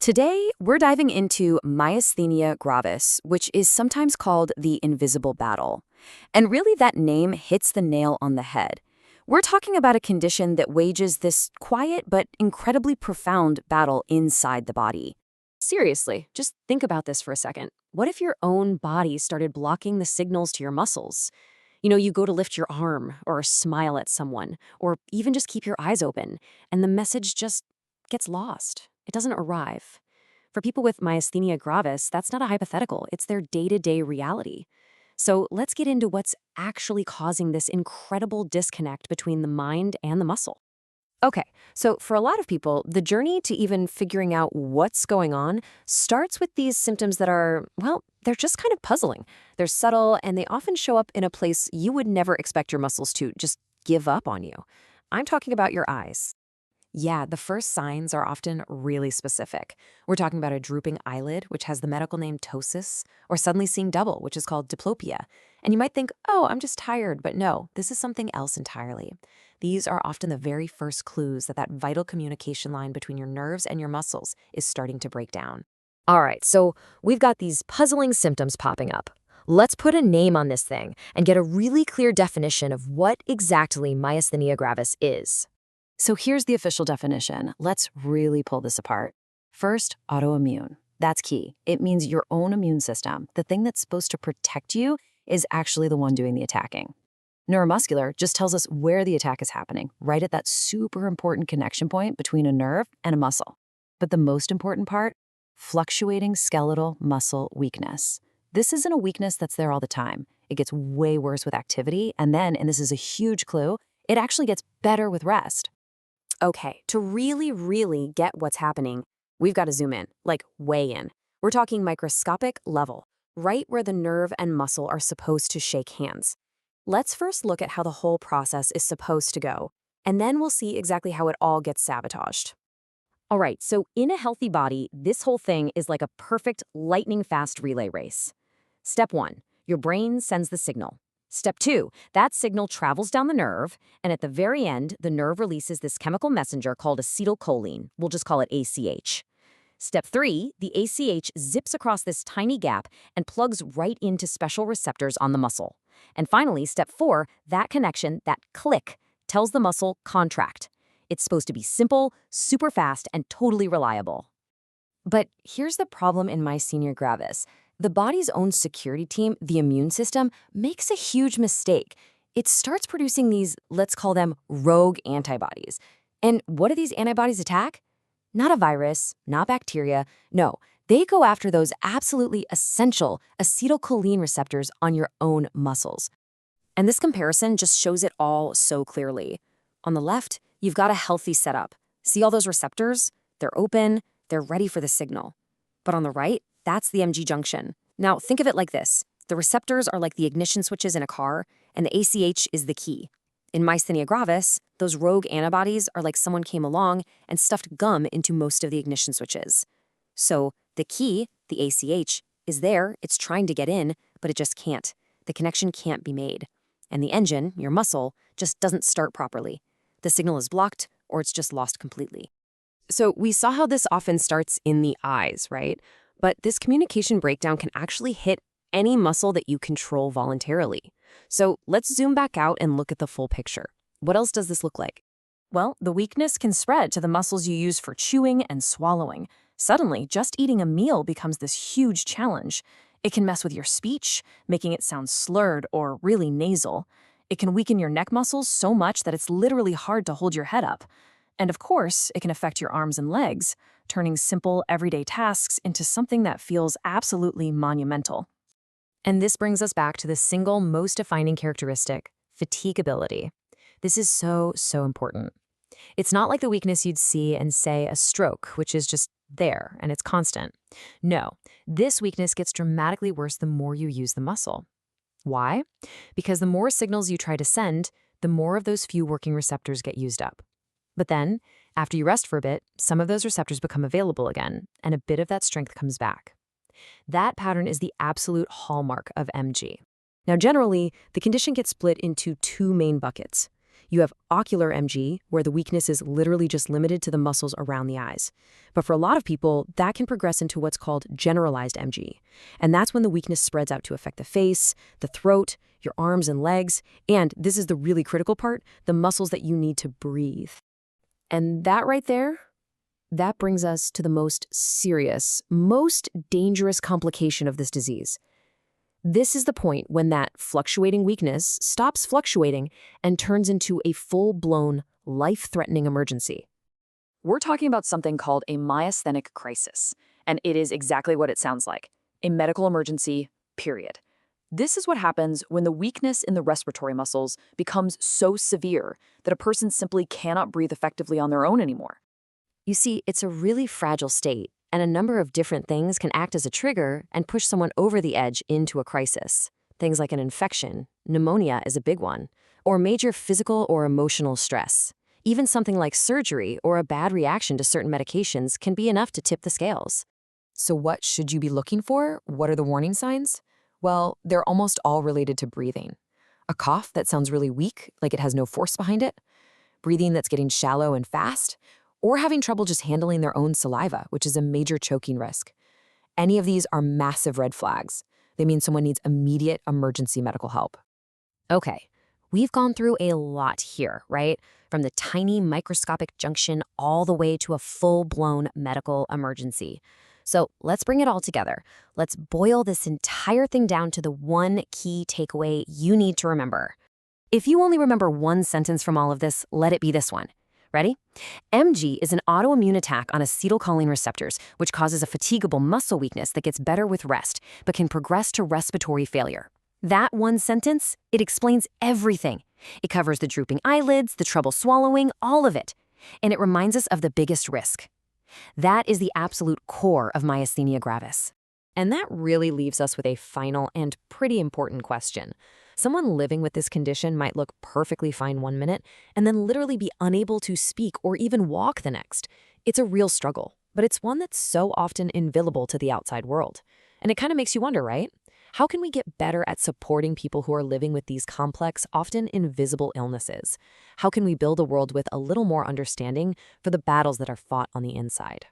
Today, we're diving into myasthenia gravis, which is sometimes called the invisible battle. And really, that name hits the nail on the head. We're talking about a condition that wages this quiet but incredibly profound battle inside the body. Seriously, just think about this for a second. What if your own body started blocking the signals to your muscles? You go to lift your arm, or smile at someone, or even just keep your eyes open, and the message just gets lost. It doesn't arrive. For people with myasthenia gravis, that's not a hypothetical. It's their day-to-day reality. So let's get into what's actually causing this incredible disconnect between the mind and the muscle. Okay, so for a lot of people, the journey to even figuring out what's going on starts with these symptoms that are, well, they're just kind of puzzling. They're subtle, and they often show up in a place you would never expect your muscles to just give up on you. I'm talking about your eyes. Yeah, the first signs are often really specific. We're talking about a drooping eyelid, which has the medical name ptosis, or suddenly seeing double, which is called diplopia. And you might think, oh, I'm just tired, but no, this is something else entirely. These are often the very first clues that vital communication line between your nerves and your muscles is starting to break down. All right, so we've got these puzzling symptoms popping up. Let's put a name on this thing and get a really clear definition of what exactly myasthenia gravis is. So here's the official definition. Let's really pull this apart. First, autoimmune. That's key. It means your own immune system, the thing that's supposed to protect you, is actually the one doing the attacking. Neuromuscular just tells us where the attack is happening, right at that super important connection point between a nerve and a muscle. But the most important part, fluctuating skeletal muscle weakness. This isn't a weakness that's there all the time. It gets way worse with activity, and then, and this is a huge clue, it actually gets better with rest. Okay, to really get what's happening, we've got to zoom in, like way in. We're talking microscopic level, right where the nerve and muscle are supposed to shake hands. Let's first look at how the whole process is supposed to go, and then we'll see exactly how it all gets sabotaged. All right, so in a healthy body, this whole thing is like a perfect lightning-fast relay race. Step 1, your brain sends the signal. Step 2, that signal travels down the nerve, and at the very end, the nerve releases this chemical messenger called acetylcholine. We'll just call it ACH. Step 3, the ACH zips across this tiny gap and plugs right into special receptors on the muscle. And finally, step 4, that connection, that click, tells the muscle contract. It's supposed to be simple, super fast, and totally reliable. But here's the problem in myasthenia gravis. The body's own security team, the immune system, makes a huge mistake. It starts producing these, let's call them rogue antibodies. And what do these antibodies attack? Not a virus, not bacteria. No, they go after those absolutely essential acetylcholine receptors on your own muscles. And this comparison just shows it all so clearly. On the left, you've got a healthy setup. See all those receptors? They're open, they're ready for the signal. But on the right, that's the MG junction. Now, think of it like this. The receptors are like the ignition switches in a car, and the ACH is the key. In myasthenia gravis, those rogue antibodies are like someone came along and stuffed gum into most of the ignition switches. So the key, the ACH, is there, it's trying to get in, but it just can't. The connection can't be made. And the engine, your muscle, just doesn't start properly. The signal is blocked, or it's just lost completely. So we saw how this often starts in the eyes, right? But this communication breakdown can actually hit any muscle that you control voluntarily. So let's zoom back out and look at the full picture. What else does this look like? Well, the weakness can spread to the muscles you use for chewing and swallowing. Suddenly, just eating a meal becomes this huge challenge. It can mess with your speech, making it sound slurred or really nasal. It can weaken your neck muscles so much that it's literally hard to hold your head up. And of course, it can affect your arms and legs, turning simple, everyday tasks into something that feels absolutely monumental. And this brings us back to the single most defining characteristic, fatigability. This is so important. It's not like the weakness you'd see in, say, a stroke, which is just there and it's constant. No, this weakness gets dramatically worse the more you use the muscle. Why? Because the more signals you try to send, the more of those few working receptors get used up. But then, after you rest for a bit, some of those receptors become available again, and a bit of that strength comes back. That pattern is the absolute hallmark of MG. Now, generally, the condition gets split into two main buckets. You have ocular MG, where the weakness is literally just limited to the muscles around the eyes. But for a lot of people, that can progress into what's called generalized MG. And that's when the weakness spreads out to affect the face, the throat, your arms and legs, and this is the really critical part, the muscles that you need to breathe. And that right there, that brings us to the most serious, most dangerous complication of this disease. This is the point when that fluctuating weakness stops fluctuating and turns into a full-blown, life-threatening emergency. We're talking about something called a myasthenic crisis, and it is exactly what it sounds like, a medical emergency, period. This is what happens when the weakness in the respiratory muscles becomes so severe that a person simply cannot breathe effectively on their own anymore. You see, it's a really fragile state, and a number of different things can act as a trigger and push someone over the edge into a crisis. Things like an infection, pneumonia is a big one, or major physical or emotional stress. Even something like surgery or a bad reaction to certain medications can be enough to tip the scales. So what should you be looking for? What are the warning signs? Well, they're almost all related to breathing. A cough that sounds really weak, like it has no force behind it, breathing that's getting shallow and fast, or having trouble just handling their own saliva, which is a major choking risk. Any of these are massive red flags. They mean someone needs immediate emergency medical help. Okay, we've gone through a lot here, right? From the tiny microscopic junction all the way to a full-blown medical emergency. So let's bring it all together. Let's boil this entire thing down to the one key takeaway you need to remember. If you only remember one sentence from all of this, let it be this one. Ready? MG is an autoimmune attack on acetylcholine receptors, which causes a fatigable muscle weakness that gets better with rest, but can progress to respiratory failure. That one sentence, it explains everything. It covers the drooping eyelids, the trouble swallowing, all of it. And it reminds us of the biggest risk. That is the absolute core of myasthenia gravis. And that really leaves us with a final and pretty important question. Someone living with this condition might look perfectly fine one minute and then literally be unable to speak or even walk the next. It's a real struggle, but it's one that's so often invisible to the outside world. And it kind of makes you wonder, right? How can we get better at supporting people who are living with these complex, often invisible illnesses? How can we build a world with a little more understanding for the battles that are fought on the inside?